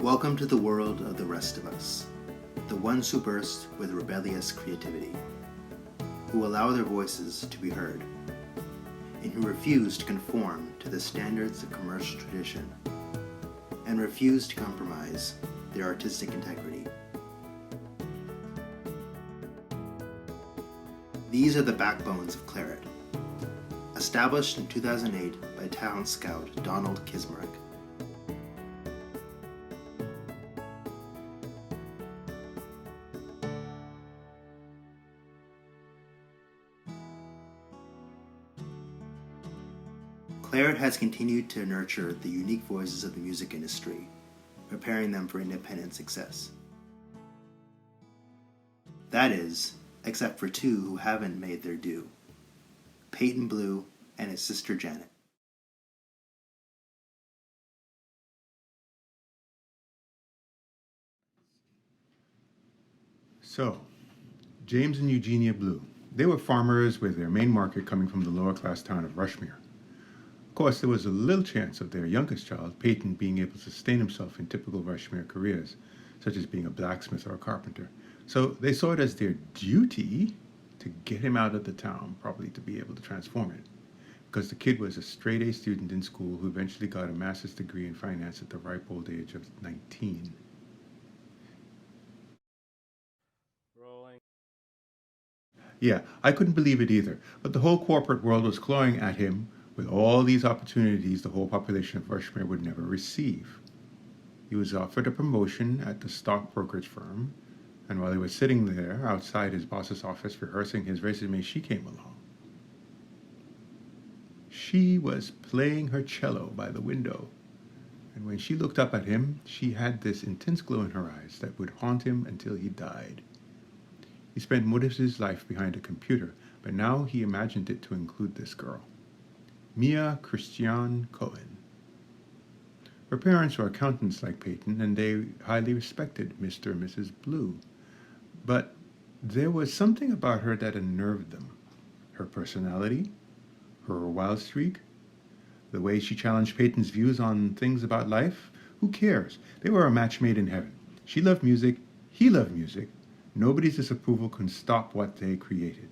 Welcome to the world of the rest of us, the ones who burst with rebellious creativity, who allow their voices to be heard, and who refuse to conform to the standards of commercial tradition, and refuse to compromise their artistic integrity. These are the backbones of Claret, established in 2008 by talent scout Donald Kismerick. Claret has continued to nurture the unique voices of the music industry, preparing them for independent success. That is, except for two who haven't made their due, Peyton Blue and his sister Janet. So, James and Eugenia Blue. They were farmers with their main market coming from the lower class town of Rushmere. Of course, there was a little chance of their youngest child, Peyton, being able to sustain himself in typical Rushmere careers, such as being a blacksmith or a carpenter. So they saw it as their duty to get him out of the town, probably to be able to transform it. Because the kid was a straight-A student in school who eventually got a master's degree in finance at the ripe old age of 19. Rolling. Yeah, I couldn't believe it either, but the whole corporate world was clawing at him with all these opportunities the whole population of Rushmere would never receive. He was offered a promotion at the stock brokerage firm, and while he was sitting there outside his boss's office rehearsing his resume, she came along. She was playing her cello by the window, and when she looked up at him, she had this intense glow in her eyes that would haunt him until he died. He spent most of his life behind a computer, but now he imagined it to include this girl, Mia Christiane Cohen. Her parents were accountants like Peyton, and they highly respected Mr. and Mrs. Blue. But there was something about her that unnerved them. Her personality, her wild streak, the way she challenged Peyton's views on things about life. Who cares? They were a match made in heaven. She loved music, he loved music. Nobody's disapproval can stop what they created.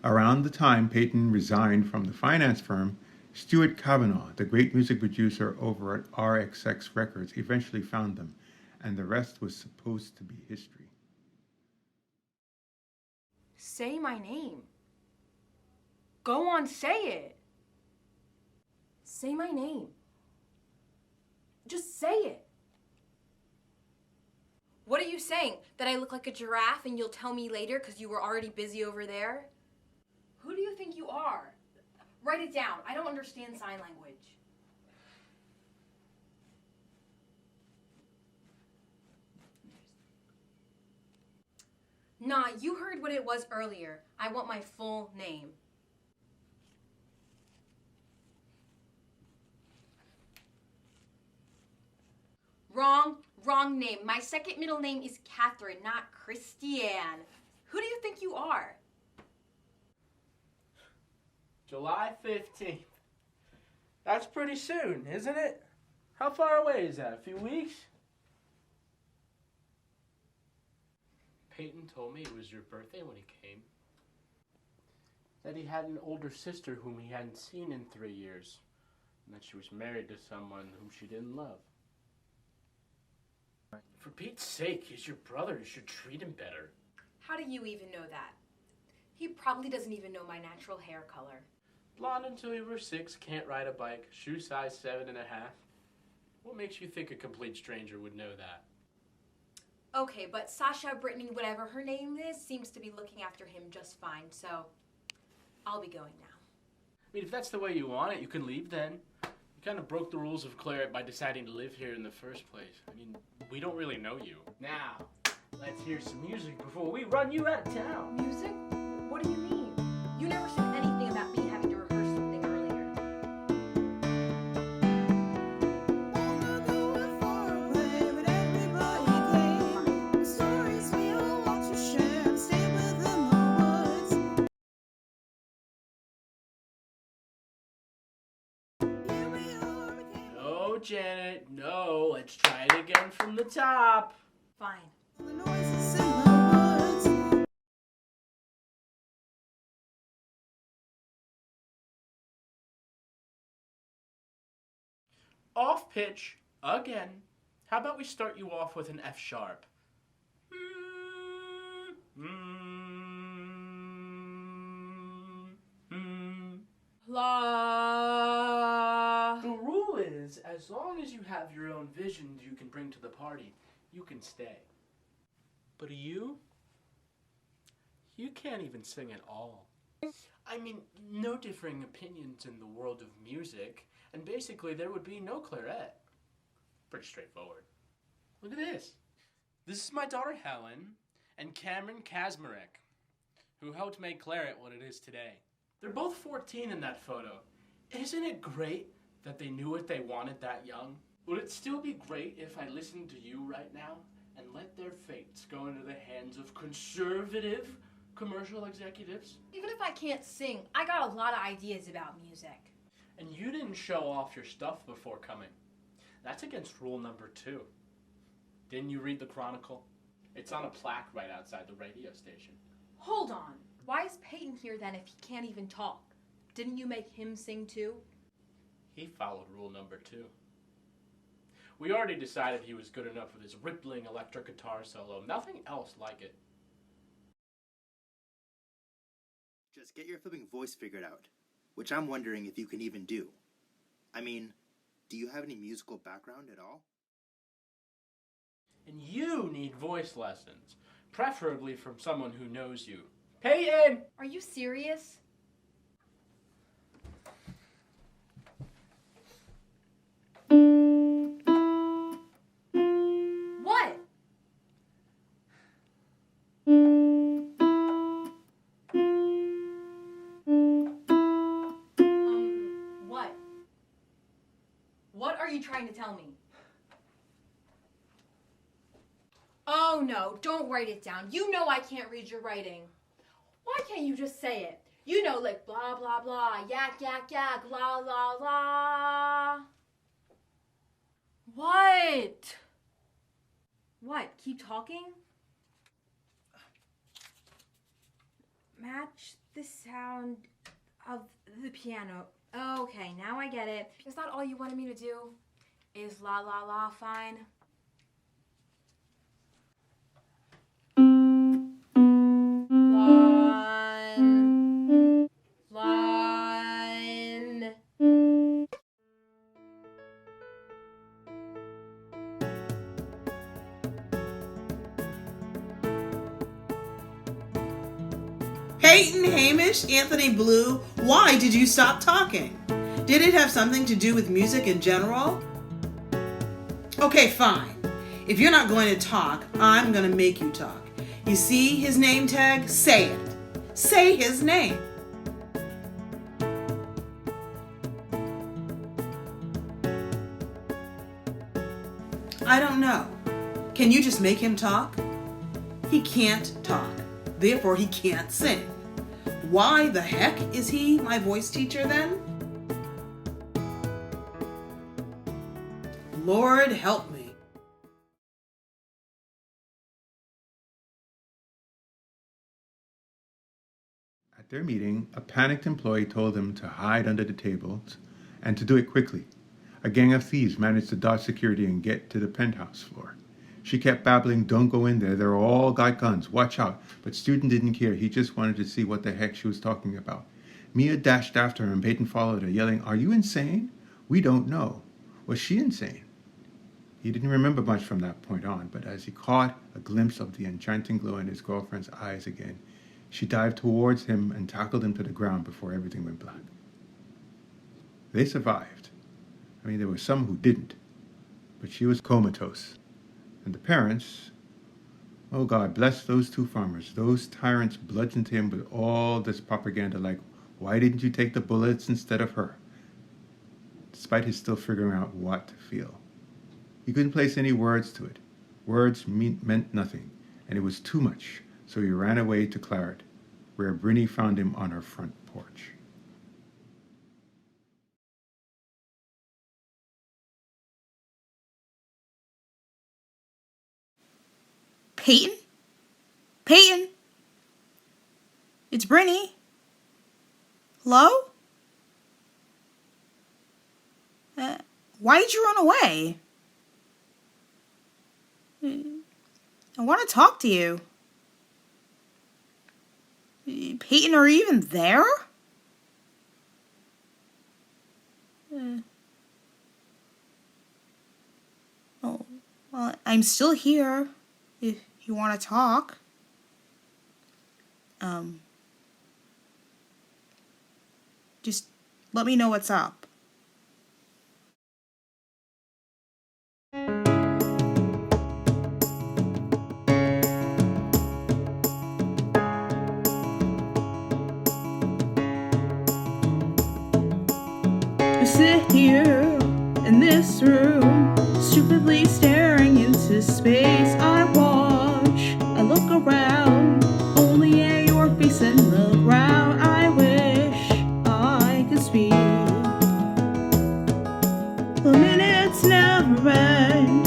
Around the time Peyton resigned from the finance firm, Stuart Kavanaugh, the great music producer over at RXX Records, eventually found them, and the rest was supposed to be history. Say my name. Go on, say it. Say my name. Just say it. What are you saying? That I look like a giraffe and you'll tell me later because you were already busy over there? Who do you think you are? Write it down. I don't understand sign language. Nah, you heard what it was earlier. I want my full name. Wrong name. My second middle name is Catherine, not Christiane. Who do you think you are? July 15th. That's pretty soon, isn't it? How far away is that? A few weeks? Peyton told me it was your birthday when he came. That he had an older sister whom he hadn't seen in 3 years. And that she was married to someone whom she didn't love. For Pete's sake, he's your brother. You should treat him better. How do you even know that? He probably doesn't even know my natural hair color. Blonde until you were 6, can't ride a bike, shoe size 7.5. What makes you think a complete stranger would know that? Okay, but Sasha, Brittany, whatever her name is, seems to be looking after him just fine, so I'll be going now. I mean, if that's the way you want it, you can leave then. You kind of broke the rules of Claret by deciding to live here in the first place. I mean, we don't really know you. Now, let's hear some music before we run you out of town. Music? What do you mean? You never said anything about me having to rehearse something earlier. Janet. No, let's try it again from the top. Fine. Off pitch again. How about we start you off with an F sharp? La. The rule is, as long as you have your own visions you can bring to the party, you can stay. But you can't even sing at all. I mean, no differing opinions in the world of music, and basically there would be no claret. Pretty straightforward. Look at this. This is my daughter Helen and Cameron Kazmarek, who helped make claret what it is today. They're both 14 in that photo. Isn't it great that they knew what they wanted that young? Would it still be great if I listened to you right now and let their fates go into the hands of conservative commercial executives? Even if I can't sing, I got a lot of ideas about music. And you didn't show off your stuff before coming. That's against rule number 2. Didn't you read the Chronicle? It's on a plaque right outside the radio station. Hold on. Why is Peyton here then if he can't even talk? Didn't you make him sing too? He followed rule number 2. We already decided he was good enough with his rippling electric guitar solo. Nothing else like it. Just get your flipping voice figured out, which I'm wondering if you can even do. I mean, do you have any musical background at all? And you need voice lessons, preferably from someone who knows you. Payton! Are you serious? What? What? What are you trying to tell me? Oh no, don't write it down. You know I can't read your writing. Why can't you just say it? You know, like blah, blah, blah, yak, yak, yak, la, la, la. What? What? Keep talking? Match the sound of the piano. Okay, now I get it. Is that all you wanted me to do? Is la, la, la fine? Line. Peyton, Hamish, Anthony Blue, why did you stop talking? Did it have something to do with music in general? Okay, fine. If you're not going to talk, I'm going to make you talk. You see his name tag? Say it. Say his name. I don't know. Can you just make him talk? He can't talk. Therefore, he can't sing. Why the heck is he my voice teacher then? Lord help me. At their meeting, a panicked employee told them to hide under the tables and to do it quickly. A gang of thieves managed to dodge security and get to the penthouse floor. She kept babbling, "Don't go in there, they're all got guns, watch out." But Student didn't care, he just wanted to see what the heck she was talking about. Mia dashed after her and Peyton followed her, yelling, "Are you insane?" "We don't know." Was she insane? He didn't remember much from that point on, but as he caught a glimpse of the enchanting glow in his girlfriend's eyes again, she dived towards him and tackled him to the ground before everything went black. They survived. I mean, there were some who didn't, but she was comatose. And the parents, oh God, bless those two farmers. Those tyrants bludgeoned him with all this propaganda like, "Why didn't you take the bullets instead of her?" Despite his still figuring out what to feel. He couldn't place any words to it. Words meant nothing, and it was too much, so he ran away to Claret, where Brittany found him on her front porch. Peyton? Peyton? It's Brittany. Low? Why did you run away? I want to talk to you. Peyton, are you even there? Oh, well, I'm still here. If you want to talk. Just let me know what's up. I sit here in this room, stupidly staring into space. I watch, I look around, only at your face in the ground. I wish I could speak. The minutes never end,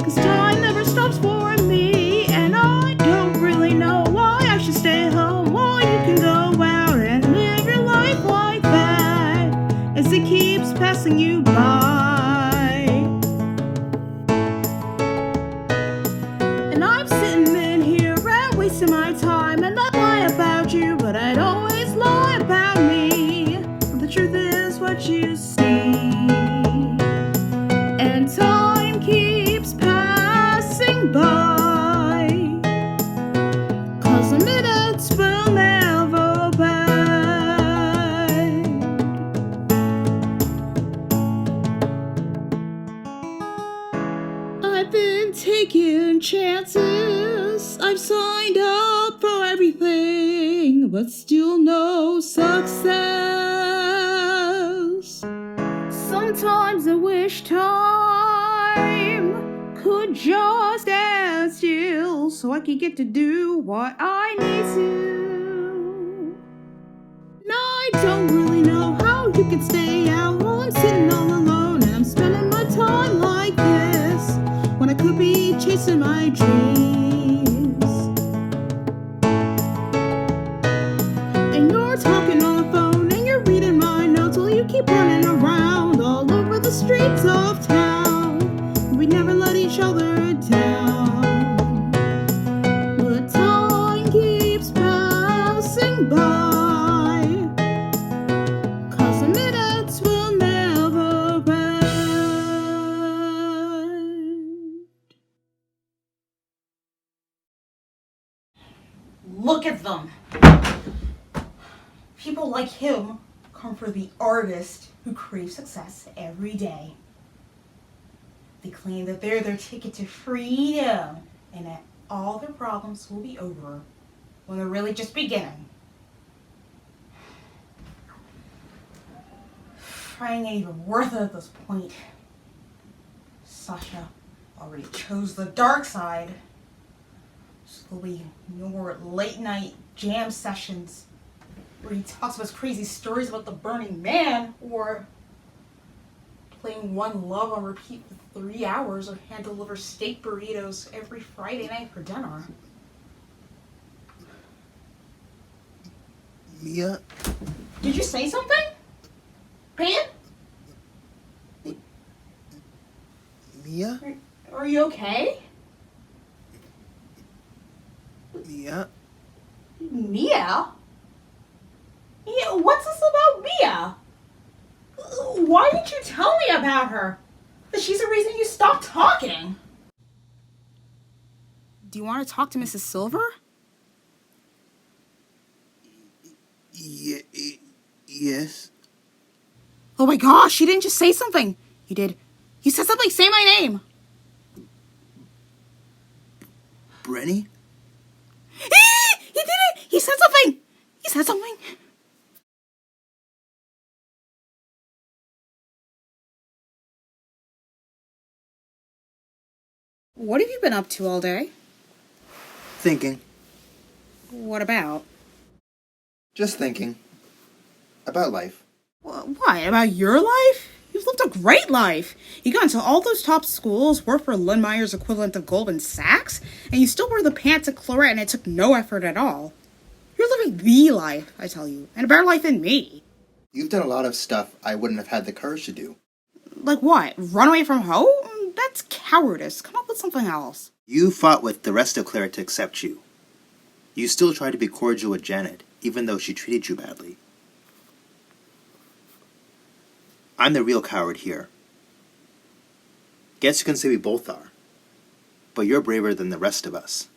'cause time never stops for me. And I don't really know why I should stay home while you can go out and live your life like that, as it keeps passing you by. And I'm sitting in here and wasting my time, and I'd lie about you, but I'd always lie about me. The truth is what you see. And time keeps passing by, 'cause the minutes will never bend. I've been taking chances, I've signed up for everything, but still no success. Sometimes I wish time could just stand still, so I could get to do what I need to. And I don't really know how you can stay out while I'm sitting all alone, and I'm spending my time like this, when I could be chasing my dreams. And you're talking on the phone, and you're reading my notes while you keep running around all over the streets of town. We never let each other down, but time keeps passing by, 'cause the minutes will never end. Look at them. People like him come for the artist who craves success every day. They claim that they're their ticket to freedom, and that all their problems will be over when they're really just beginning. Trying ain't even worth it at this point. Sasha already chose the dark side, so there'll be no more late night jam sessions where he talks about his crazy stories about the Burning Man, or playing One Love on repeat for 3 hours, or hand deliver steak burritos every Friday night for dinner. Mia? Did you say something? Peyton? Mia? Are you okay? Mia? Mia? Yeah, what's this about Mia? Why didn't you tell me about her? That she's the reason you stopped talking. Do you want to talk to Mrs. Silver? Yes. Oh my gosh, you didn't just say something. You did. You said something. Say my name. Brittany? He did it. He said something. He said something. What have you been up to all day? Thinking. What about? Just thinking. About life. What? About your life? You've lived a great life. You got into all those top schools, worked for Lynn Meyer's equivalent of Goldman Sachs, and you still wear the pants at Claret and it took no effort at all. You're living the life, I tell you, and a better life than me. You've done a lot of stuff I wouldn't have had the courage to do. Like what? Run away from home? That's cowardice. Come up with something else. You fought with the rest of Claret to accept you. You still tried to be cordial with Janet, even though she treated you badly. I'm the real coward here. Guess you can say we both are. But you're braver than the rest of us.